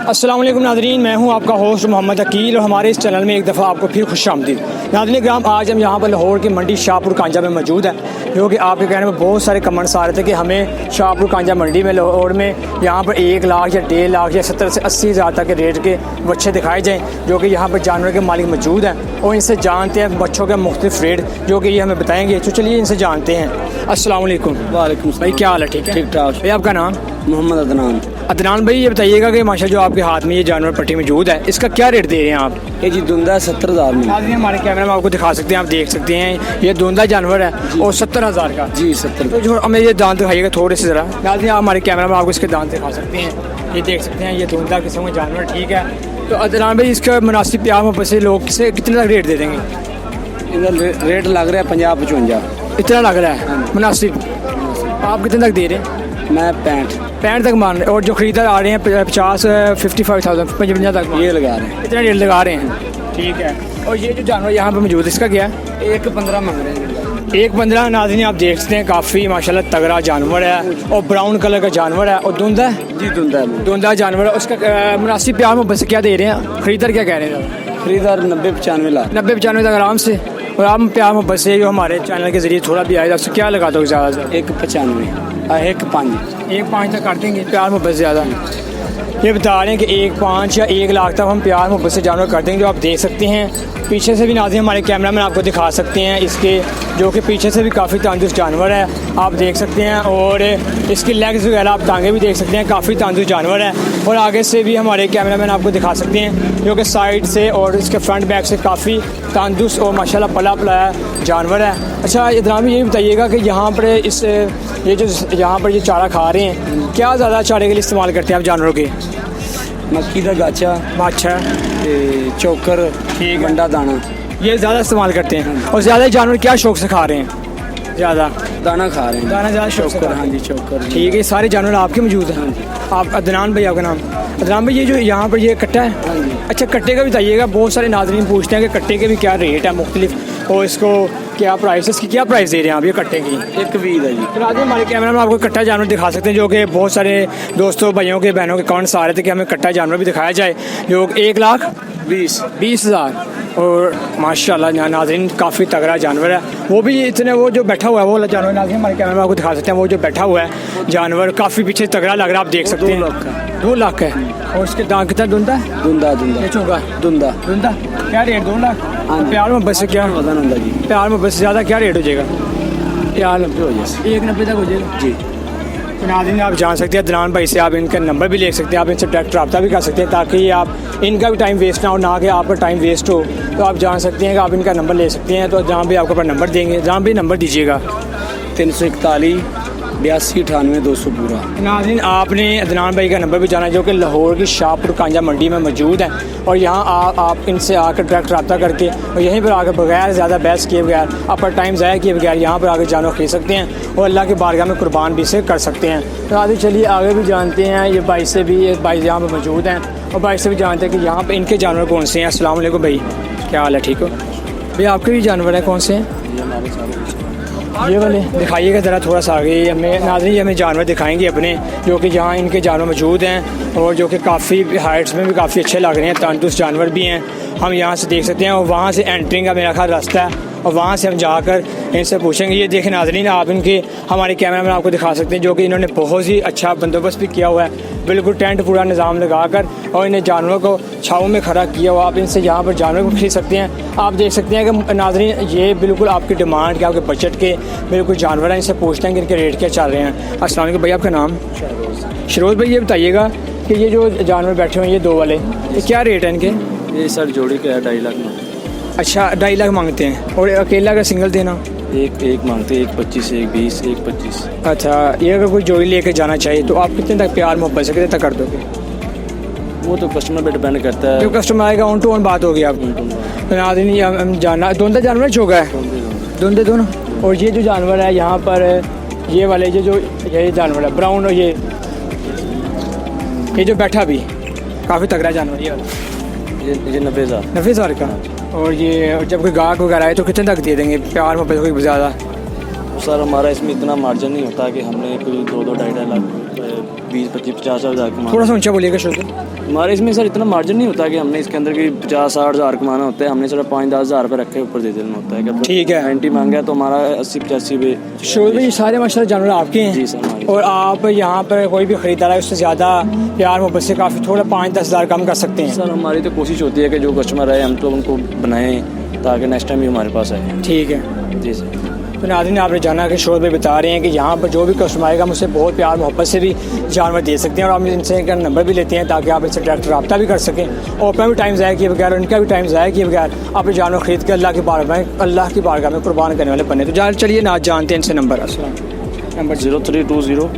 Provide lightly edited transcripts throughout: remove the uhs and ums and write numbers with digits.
अस्सलाम वालेकुम नाज़रीन, मैं हूं आपका होस्ट मोहम्मद अकील और हमारे इस चैनल में एक दफ़ा आपको फिर खुशामदीद। नाज़रीन ग्राम, आज हम यहां पर लाहौर की मंडी शाहपुर कांजा में मौजूद हैं, जो कि आपके कहने में बहुत सारे कमेंट्स आ रहे थे कि हमें शाहपुर कांजा मंडी में लाहौर में यहाँ पर 1 लाख या 1.5 लाख या 70 से 80 हज़ार तक के रेट के बच्चे दिखाए जाएँ, जो कि यहाँ पर जानवर के मालिक मौजूद हैं और इनसे जानते हैं बच्चों के मुख्तलिफ रेट जो कि ये हमें बताएँगे। तो चलिए इनसे जानते हैं। अस्सलाम वालेकुम। वालेकुम भाई, क्या हाल है? ठीक है, ठीक ठाक। भाई आपका नाम? मोहम्मद अदनान। अदनान भाई, ये बताइएगा कि माशा जो आपके हाथ में ये जानवर पट्टी मौजूद है, इसका क्या रेट दे रहे हैं आप? ये जी धुंधा है 70,000 में। नाज़रीन हमारे कैमरा में आपको दिखा सकते हैं, आप देख सकते हैं ये धुंधा जानवर है और 70,000 का। जी 70। तो जो हमें ये दांत दिखाइएगा थोड़े से ज़रा। नाज़रीन आप हमारे कैमरा में आपको इसके दांत दिखा सकते हैं, ये देख सकते हैं ये धुंधा किस्म का जानवर, ठीक है। तो अदनान भाई, इसका मुनासिब प्यार में पैसे लोग किसे कितने तक रेट दे देंगे? इधर रेट लग रहा है 50-55। इतना लग रहा है मुनासिब? आप कितने तक दे रहे हैं? मैं 65 तक मान रहे हैं, और जो खरीदार आ रहे हैं 55,000 55 तक ये लगा रहे हैं। इतना रेट लगा रहे हैं, ठीक है। और ये जो जानवर यहाँ पर मौजूद है, इसका क्या है? 1.15 मांग रहे हैं। 1.15। नाज़रीन आप देख सकते हैं काफ़ी माशाल्लाह तगड़ा जानवर है और ब्राउन कलर का जानवर है और धुंधा है। जी धुंधा है। धुंधा जानवर है। उसका मुनासिब प्यार में बस क्या दे रहे हैं? खरीदार क्या कह रहे हैं? खरीदार 90-95 लाख। 90-95 तक आराम से। और आप प्यार में बस जो हमारे चैनल के ज़रिए थोड़ा भी आएगा, उससे क्या लगा दो ज़्यादा से? 1.95 1.5 1.5 तक कर देंगे प्यार में बस ज़्यादा। ये बता रहे हैं कि 1.5 या 1 लाख तक हम प्यार मोहब्बत से जानवर कर देंगे। जो आप देख सकते हैं पीछे से भी नाज़रीन हमारे कैमरा मैन आपको दिखा सकते हैं इसके, जो कि पीछे से भी काफ़ी तंदुरुस्त जानवर है, आप देख सकते हैं। और इसकी लेग्स वगैरह आप टांगे भी देख सकते हैं, काफ़ी तंदुरुस्त जानवर है। और आगे से भी हमारे कैमरा मैन आपको दिखा सकते हैं, जो कि साइड से और इसके फ्रंट बैक से काफ़ी तंदुरुस्त और माशाल्लाह पला पलाया जानवर है। अच्छा इधर भी ये बताइएगा कि यहाँ पर ये जो यहाँ पर ये चारा खा रहे हैं, क्या ज़्यादा चारे के लिए इस्तेमाल करते हैं आप जानवरों के? मक्की का गाचा, अच्छा, चोकर, ठीक, गंडा दाना, ये ज़्यादा इस्तेमाल करते हैं। और ज़्यादा जानवर क्या शौक से खा रहे हैं? ज़्यादा दाना खा रहे हैं। दाना ज़्यादा शौक से? हाँ जी चोकर। ठीक है, सारे जानवर आपके मौजूद हैं? आप अदनान भाई, आपका नाम? अदनान भाई, ये जो यहाँ पर ये कट्टा है, हाँ जी। अच्छा कट्टे का भी बताइएगा। बहुत सारे नाज़रीन पूछते हैं कि कट्टे के भी क्या रेट है मुख्तलिफ, और इसको क्या प्राइस, इसकी क्या प्राइस दे रहे हैं आप ये कट्टे की? 1.20 है जी। तो नाज़रीन हमारे कैमरा में आपको कट्टा जानवर दिखा सकते हैं, जो कि बहुत सारे दोस्तों भाइयों के बहनों के कमेंट्स आ रहे थे कि हमें कट्टा जानवर भी दिखाया जाए, जो 1,20,000। और माशाल्लाह नाज़रीन काफ़ी तगड़ा जानवर है। वो भी इतने, वो जो बैठा हुआ है वो जानवर नाज़रीन हमारे कैमरा में आपको दिखा सकते हैं, वो जो बैठा हुआ है जानवर काफ़ी पीछे तगड़ा लग रहा है, आप देख सकते हैं। 2 लाख है। और उसके दांत कितना धुंधा है? धुंधा ये चौका धुंधा धुंधा क्या रेट? 2 लाख। हाँ। प्यार में बस क्या वजन होता जी? प्यार में बस ज़्यादा क्या रेट हो जाएगा? 90 हो जाए। 1.90 तक हो जाएगा जी। तो नाज़रीन आप जान सकते हैं अदनान भाई से, आप इनका नंबर भी ले सकते हैं, आप इनसे डायरेक्ट रब्ता भी कर सकते हैं, ताकि आप इनका भी टाइम वेस्ट ना हो, ना कि आपका टाइम वेस्ट हो। तो आप जान सकते हैं कि आप इनका नंबर ले सकते हैं। तो जहाँ भी आपको अपना नंबर देंगे, जहाँ भी नंबर दीजिएगा। 341 82 98 200 पूरा। नाज़रीन आपने अदनान भाई का नंबर भी जाना, जो कि लाहौर की शाहपुर कांजा मंडी में मौजूद है। और यहाँ आप इनसे आकर डायरेक्ट रब्ता करके और यहीं पर आकर बगैर ज़्यादा बहस किए बगैर, अपना टाइम ज़ाया किए बगैर यहाँ पर आकर जानवर खरीद सकते हैं और अल्लाह की बारगाह में कुर्बान भी से कर सकते हैं। तो आगे चलिए आगे भी जानते हैं, ये भाई से भी, ये भाई यहाँ पर मौजूद हैं और भाई से भी जानते हैं कि यहाँ पर इनके जानवर कौन से हैं। अस्सलाम वालेकुम भाई, क्या हाल है? ठीक हो भाई? आपके भी जानवर हैं कौन से हैं? ये वाले दिखाइएगा ज़रा थोड़ा सा आगे। हमें नाज़रीन हमें जानवर दिखाएंगे अपने, जो कि जहाँ इनके जानवर मौजूद हैं और जो कि काफ़ी हाइट्स में भी काफ़ी अच्छे लग रहे हैं, तंदुरुस्त जानवर भी हैं। हम यहाँ से देख सकते हैं और वहाँ से एंट्रिंग का मेरा ख्याल रास्ता है और वहाँ से हम जाकर इनसे पूछेंगे। ये देखें नाज़रीन, आप इनके हमारे कैमरा में आपको दिखा सकते हैं, जो कि इन्होंने बहुत ही अच्छा बंदोबस्त भी किया हुआ है, बिल्कुल टेंट पूरा निज़ाम लगाकर, और इन्हें जानवरों को छाँव में खड़ा किया हुआ। आप इनसे यहाँ पर जानवर को खरीद सकते हैं। आप देख सकते हैं कि नाज़रीन ये बिल्कुल आपकी डिमांड के, आपके बजट के बिल्कुल जानवर हैं। इनसे पूछते हैं कि इनके रेट क्या चल रहे हैं। अस्सलाम वालेकुम भाई, आपका नाम? शरोज भाई, ये बताइएगा कि ये जो जानवर बैठे हुए हैं ये 2 वाले, ये क्या रेट है इनके? ये सर जोड़ी का है 2.5 लाख में। अच्छा, 2.5 लाख मांगते हैं। और अकेला का सिंगल देना? एक मांगते हैं, 1.25 1.20 1.25। अच्छा, ये अगर कोई जोड़ी लेके जाना चाहिए तो आप कितने तक प्यार मोहब्बत से कितने तक कर दोगे? वो तो कस्टमर पे डिपेंड करता है। जो कस्टमर आएगा ऑन टू ऑन बात होगी आप। तो नाज़रीन ये हम जानना दोनों जानवर चौका है, दोनों। और ये जो जानवर है यहाँ पर, ये वाले ये जानवर है ब्राउन, और ये जो बैठा भी काफ़ी तगड़ा जानवर, ये वाला ये 90,000 90,000 का। और ये जब कोई गाहक वगैरह आए तो कितने तक दे देंगे प्यार मोहब्बत कोई ज़्यादा? सर हमारा इसमें इतना मार्जिन नहीं होता कि हमने कोई 2-2 2.5 लाख 20 25 50 हज़ार थोड़ा कमाना। सा ऊंचा बोलिएगा शुरू। हमारे इसमें सर इतना मार्जिन नहीं होता कि हमने इसके अंदर की 50 60 हज़ार कमाना होता है। हमने सिर्फ 5 10 हज़ार रुपये रखे ऊपर दे देना होता है कि ठीक है। 90 मांगा तो हमारा 80 85 पे। शुरू में ये सारे माशाल्लाह जानवर आपके हैं जी सर हमारे। और आप यहाँ पर कोई भी खरीदार है उससे ज़्यादा प्यार मोहब्बत से काफ़ी थोड़ा 5-10 हज़ार कम कर सकते हैं। सर हमारी तो कोशिश होती है कि जो कस्टमर आए हम तो उनको बनाएं ताकि नेक्स्ट टाइम भी हमारे पास आए। ठीक है। जी सर। तो नाज़रीन आपने जाना कि शोर भाई बता रहे हैं कि यहाँ पर जो भी कस्टमर आएगा मुझसे बहुत प्यार मोहब्बत से भी जानवर दे सकते हैं और आप इनसे इनका नंबर भी लेते हैं ताकि आप इनसे डायरेक्ट रब्ता भी कर सकें और अपना भी टाइम ज़ाया किए बगैर और इनका भी टाइम ज़ाया किए बगैर अपने जानवर खरीद के अल्लाह की बारगाह में कुर्बान करने वाले बने। तो चलिए ना जानते हैं इनसे नंबर। अस्सलाम नंबर 0320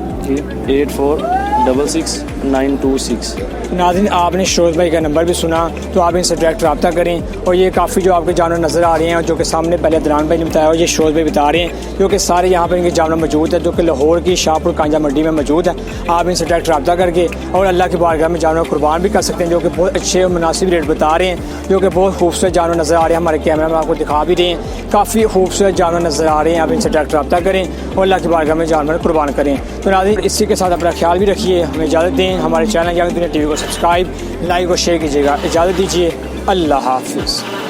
8466 नाज़रीन आपने शोज भाई का नंबर भी सुना तो आप इनसे डायरेक्ट रब्ता करें। और ये काफ़ी जो आपके जानवर नज़र आ रहे हैं जो कि सामने पहले अदनान भाई ने बताया और ये शोज भाई बता रहे हैं क्योंकि सारे यहाँ पर इनके जानवर मौजूद है जो कि लाहौर की शाहपुर कांजा मंडी में मौजूद है। आप इनसे डायरेक्ट रब्ता करके और अल्लाह की बारगाह में जानवर कुर्बान भी कर सकते हैं जो कि बहुत अच्छे और मुनासिब रेट बता रहे हैं जो कि बहुत खूबसूरत जानवर नज़र आ रहे हैं। हमारे कैमरा में आपको दिखा भी रहे हैं काफ़ी खूबसूरत जानवर नज़र आ रहे हैं। आप इनसे डायरेक्ट रब्ता करें और अल्लाह की बारगाह में जानवर कुर्बान करें। तो नाज़रीन इसी के साथ अपना ख्याल भी रखिए। हमें इजाज़त दें। हमारे चैनल यानी दुनिया TV को सब्सक्राइब लाइक और शेयर कीजिएगा। इजाज़त दीजिए। अल्लाह हाफिज़।